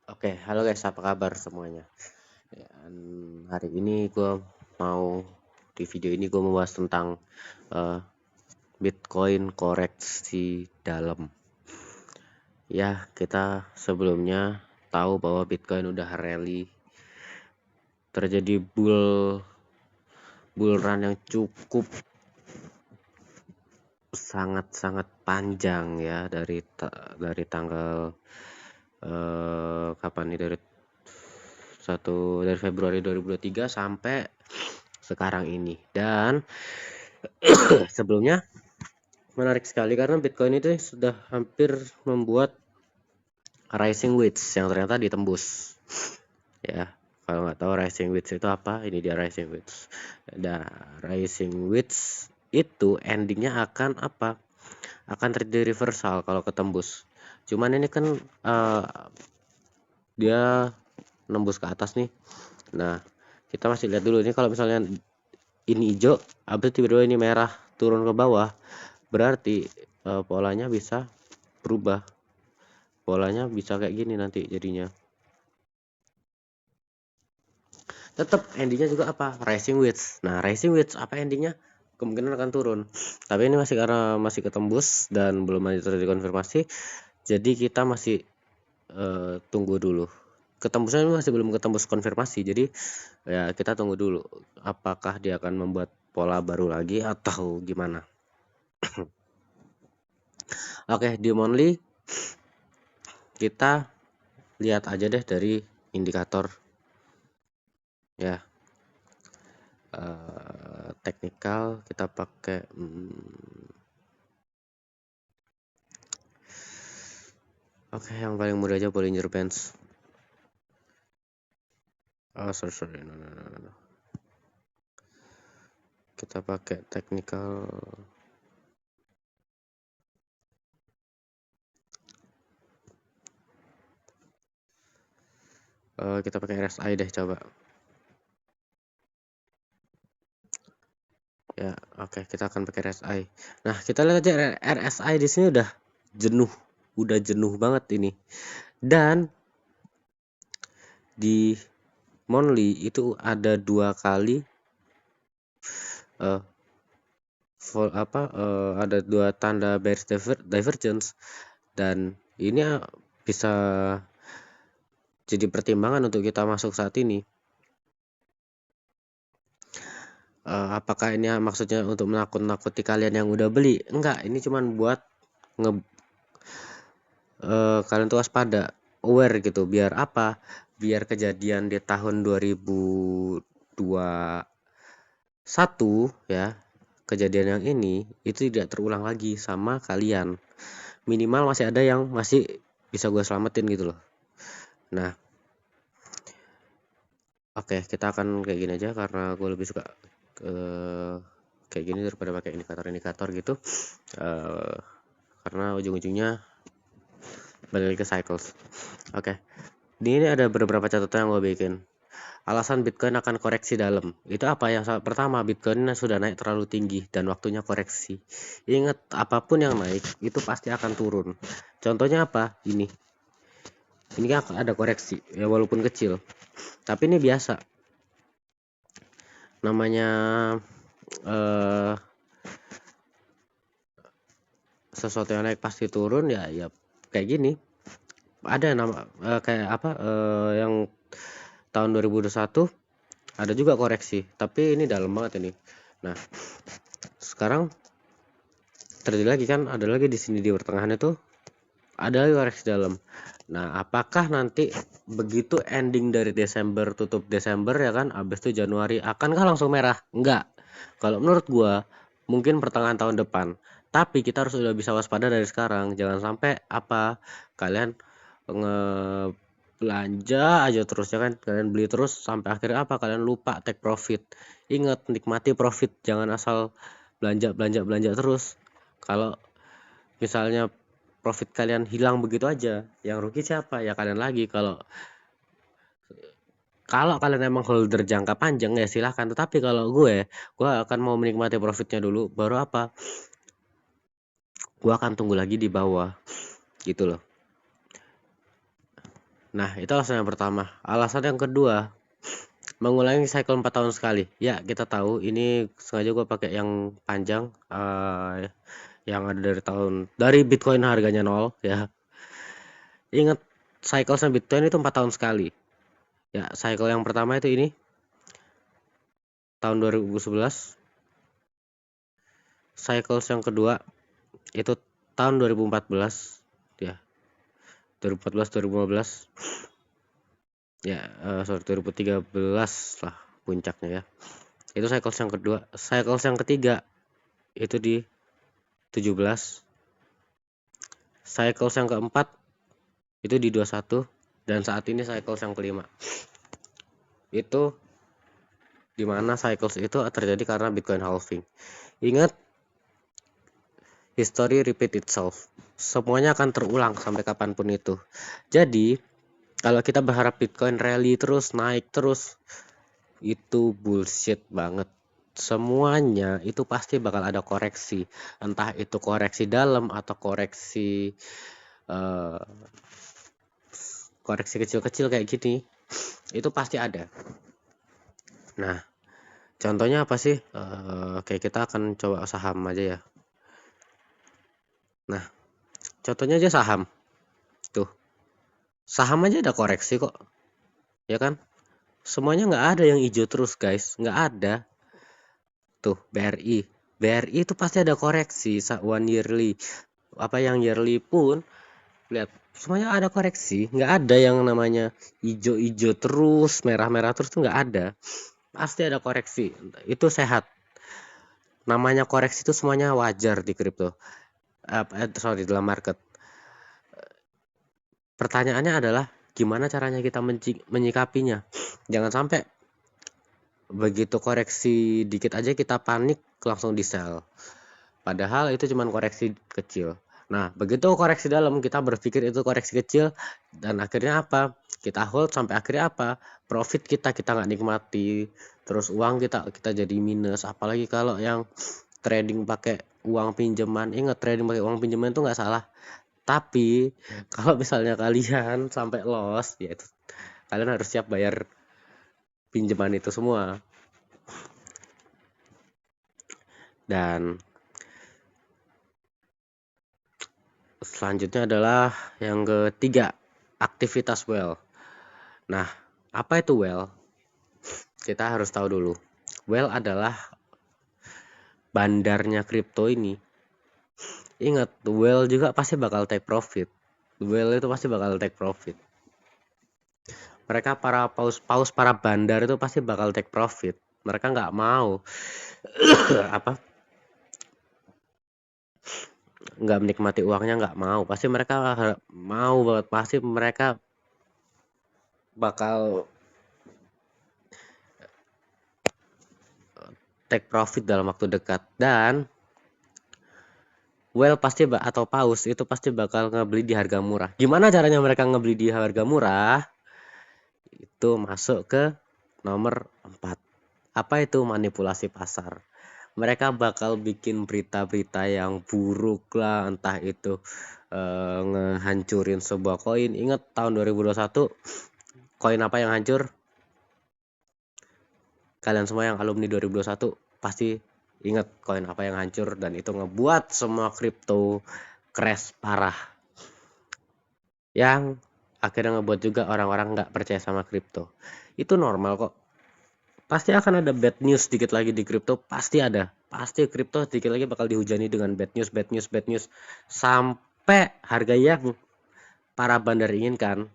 Oke, halo guys, apa kabar semuanya? Hari ini gue mau di video ini gue membahas tentang eh, Bitcoin koreksi dalam. Ya, kita sebelumnya tahu bahwa Bitcoin udah rally, terjadi bull run yang cukup sangat-sangat panjang ya dari tanggal kapan nih dari Februari 2023 sampai sekarang ini. Dan sebelumnya menarik sekali karena Bitcoin itu sudah hampir membuat rising wedge yang ternyata ditembus. Ya, kalau nggak tahu rising wedge itu apa, ini dia rising wedge. Nah, rising wedge itu endingnya akan apa? Akan terjadi reversal kalau ketembus. Cuman ini kan dia nembus ke atas nih. Nah, kita masih lihat dulu ini kalau misalnya ini hijau, habis tiba-tiba ini merah turun ke bawah, berarti polanya bisa berubah. Polanya bisa kayak gini nanti jadinya. Tetap endingnya juga apa? Rising wedge. Nah, rising wedge apa endingnya? Kemungkinan akan turun. Tapi ini masih karena masih ketembus dan belum ada terjadi konfirmasi. Jadi kita masih tunggu dulu. Ketembusnya masih belum ketembus konfirmasi. Jadi ya kita tunggu dulu. Apakah dia akan membuat pola baru lagi atau gimana? Oke, di Monthly kita lihat aja deh dari indikator ya. Teknikal kita pakai oke, yang paling mudah aja Bollinger Bands. Sorry. No. Kita pakai teknikal. Kita pakai RSI deh coba. Ya, oke, kita akan pakai RSI. Nah, kita lihat aja RSI di sini udah jenuh banget ini. Dan di Monthly itu ada dua kali ada dua tanda bearish divergence, dan ini bisa jadi pertimbangan untuk kita masuk saat ini. Apakah ini maksudnya untuk menakut-nakuti kalian yang udah beli? Enggak, ini cuman buat kalian tuh waspada, aware gitu. Biar apa? Biar kejadian di tahun 2021 ya, kejadian yang ini itu tidak terulang lagi sama kalian. Minimal masih ada yang masih bisa gue selamatin gitu loh. Nah, oke, kita akan kayak gini aja karena gue lebih suka kayak gini daripada pakai indikator-indikator gitu. Karena ujung-ujungnya balik ke cycles. Oke. Di ini ada beberapa catatan yang gue bikin. Alasan Bitcoin akan koreksi dalam. Itu apa? Yang pertama, Bitcoin sudah naik terlalu tinggi dan waktunya koreksi. Ingat, apapun yang naik itu pasti akan turun. Contohnya apa? Ini kan ada koreksi ya, walaupun kecil. Tapi ini biasa. Namanya sesuatu yang naik pasti turun ya kayak gini. Ada nama kayak apa yang tahun 2021 ada juga koreksi, tapi ini dalam banget ini. Nah, sekarang terjadi lagi kan, ada lagi di sini di pertengahan itu ada lagi koreksi dalam. Nah, apakah nanti begitu ending dari Desember, tutup Desember ya kan, abis itu Januari akankah langsung merah? Enggak. Kalau menurut gua mungkin pertengahan tahun depan. Tapi kita harus udah bisa waspada dari sekarang. Jangan sampai apa kalian belanja aja terus ya kan, kalian beli terus sampai akhirnya apa, kalian lupa take profit. Ingat, nikmati profit, jangan asal belanja terus. Kalau misalnya profit kalian hilang begitu aja, yang rugi siapa? Ya kalian lagi. Kalau kalau kalian emang holder jangka panjang ya silahkan, tetapi kalau gue akan mau menikmati profitnya dulu, baru apa, gue akan tunggu lagi di bawah gitu loh. Nah, itu alasan yang pertama. Alasan yang kedua, mengulangi cycle 4 tahun sekali. Ya, kita tahu ini sengaja gue pakai yang panjang, yang ada dari Bitcoin harganya 0 ya. Ingat, cycle Bitcoin itu 4 tahun sekali. Ya, cycle yang pertama itu ini tahun 2011. Cycle yang kedua itu tahun 2014 ya. 2014 2015. Ya, 2013 lah puncaknya ya. Itu cycle yang kedua. Cycle yang ketiga itu di 17. Cycle yang keempat itu di 21, dan saat ini cycle yang kelima. Itu dimana cycles itu terjadi karena Bitcoin halving. Ingat, history repeat itself. Semuanya akan terulang sampai kapanpun itu. Jadi, kalau kita berharap Bitcoin rally terus, naik terus, itu bullshit banget. Semuanya itu pasti bakal ada koreksi. Entah itu koreksi dalam atau koreksi koreksi kecil-kecil kayak gini. Itu pasti ada. Nah, contohnya apa sih? Kayak kita akan coba saham aja ya. Nah, contohnya aja saham. Tuh, saham aja ada koreksi kok. Ya kan? Semuanya nggak ada yang hijau terus guys. Nggak ada. Tuh, BRI. BRI itu pasti ada koreksi. One yearly. Apa yang yearly pun. Lihat, semuanya ada koreksi. Nggak ada yang namanya hijau-hijau terus, merah-merah terus, tuh nggak ada. Pasti ada koreksi. Itu sehat. Namanya koreksi itu semuanya wajar di kripto. Dalam market. Pertanyaannya adalah gimana caranya kita menyikapinya. Jangan sampai begitu koreksi dikit aja kita panik langsung di sell. Padahal itu cuma koreksi kecil. Nah, begitu koreksi dalam kita berpikir itu koreksi kecil, dan akhirnya apa? Kita hold sampai akhirnya apa? Profit kita nggak nikmati, terus uang kita jadi minus. Apalagi kalau yang trading pakai uang pinjaman. Ingat, trading pakai uang pinjaman itu nggak salah. Tapi kalau misalnya kalian sampai loss, ya itu kalian harus siap bayar pinjaman itu semua. Dan selanjutnya adalah yang ketiga, aktivitas whale. Nah, apa itu whale? Kita harus tahu dulu. Whale adalah bandarnya kripto ini. Ingat, whale juga pasti bakal take profit. Whale itu pasti bakal take profit. Mereka para paus para bandar itu pasti bakal take profit. Mereka nggak mau nggak menikmati uangnya, nggak mau. Pasti mereka mau banget. Pasti mereka bakal take profit dalam waktu dekat. Dan whale pasti atau paus itu pasti bakal ngebeli di harga murah. Gimana caranya mereka ngebeli di harga murah? Itu masuk ke nomor 4. Apa itu manipulasi pasar? Mereka bakal bikin berita-berita yang buruk lah, entah itu ngehancurin sebuah koin. Ingat tahun 2021 koin apa yang hancur? Kalian semua yang alumni 2021 pasti ingat koin apa yang hancur, dan itu ngebuat semua kripto crash parah. Yang akhirnya ngebuat juga orang-orang nggak percaya sama kripto. Itu normal kok. Pasti akan ada bad news dikit lagi di kripto, pasti ada. Pasti kripto dikit lagi bakal dihujani dengan bad news sampai harga yang para bandar inginkan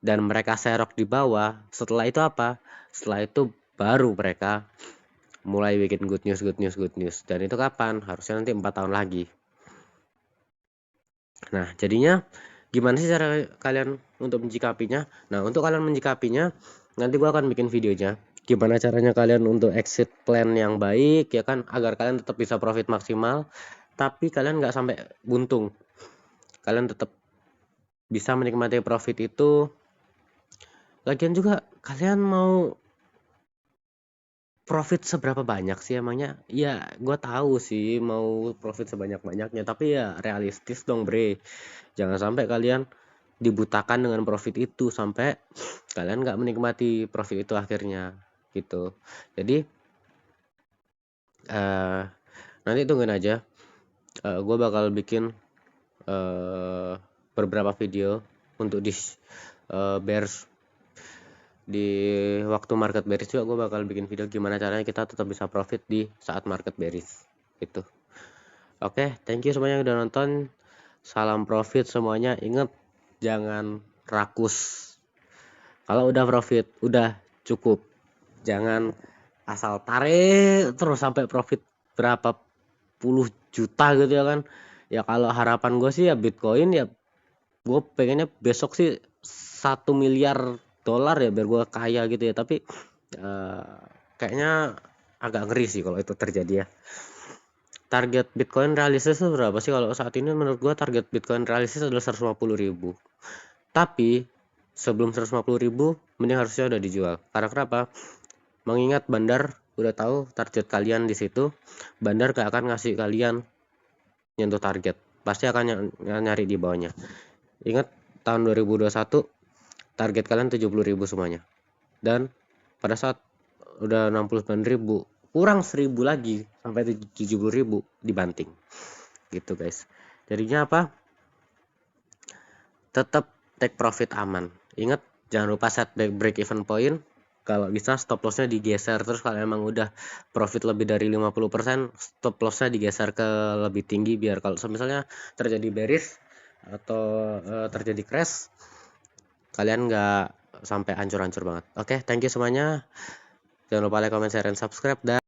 dan mereka serok di bawah. Setelah itu apa? Setelah itu baru mereka mulai bikin good news. Dan itu kapan? Harusnya nanti 4 tahun lagi. Nah, jadinya gimana sih cara kalian untuk menyikapinya? Nah, untuk kalian menyikapinya, nanti gua akan bikin videonya. Gimana caranya kalian untuk exit plan yang baik, ya kan, agar kalian tetap bisa profit maksimal, tapi kalian nggak sampai buntung. Kalian tetap bisa menikmati profit itu. Lagian juga kalian mau profit seberapa banyak sih emangnya? Ya, gue tahu sih mau profit sebanyak-banyaknya, tapi ya realistis dong, bre. Jangan sampai kalian dibutakan dengan profit itu sampai kalian nggak menikmati profit itu akhirnya gitu. Jadi nanti tungguin aja, gue bakal bikin beberapa video untuk di bears. Di waktu market bearish juga gue bakal bikin video gimana caranya kita tetap bisa profit di saat market bearish gitu. Oke, thank you semuanya yang udah nonton. Salam profit semuanya. Ingat, jangan rakus. Kalau udah profit, udah cukup. Jangan asal tarik terus sampai profit berapa puluh juta gitu ya kan. Ya kalau harapan gue sih ya Bitcoin ya, gue pengennya besok sih 1 miliar dolar ya biar gue kaya gitu ya. Tapi kayaknya agak ngeri sih kalau itu terjadi ya. Target Bitcoin realistis itu berapa sih? Kalau saat ini menurut gua target Bitcoin realistis adalah 150.000. Tapi sebelum 150.000 mending harusnya udah dijual. Karena kenapa? Mengingat bandar udah tahu target kalian di situ, bandar gak akan ngasih kalian nyentuh target. Pasti akan nyari di bawahnya. Ingat tahun 2021 target kalian 70.000 semuanya. Dan pada saat udah 69.000, kurang 1.000 lagi sampai 70.000 dibanting gitu guys. Jadinya apa, tetap take profit aman. Ingat, jangan lupa set break even point. Kalau bisa stop lossnya digeser. Terus kalau emang udah profit lebih dari 50%, stop lossnya digeser ke lebih tinggi biar kalau misalnya terjadi bearish atau terjadi crash, kalian nggak sampai hancur-hancur banget. Oke, thank you semuanya. Jangan lupa like, comment, share, dan subscribe. Dan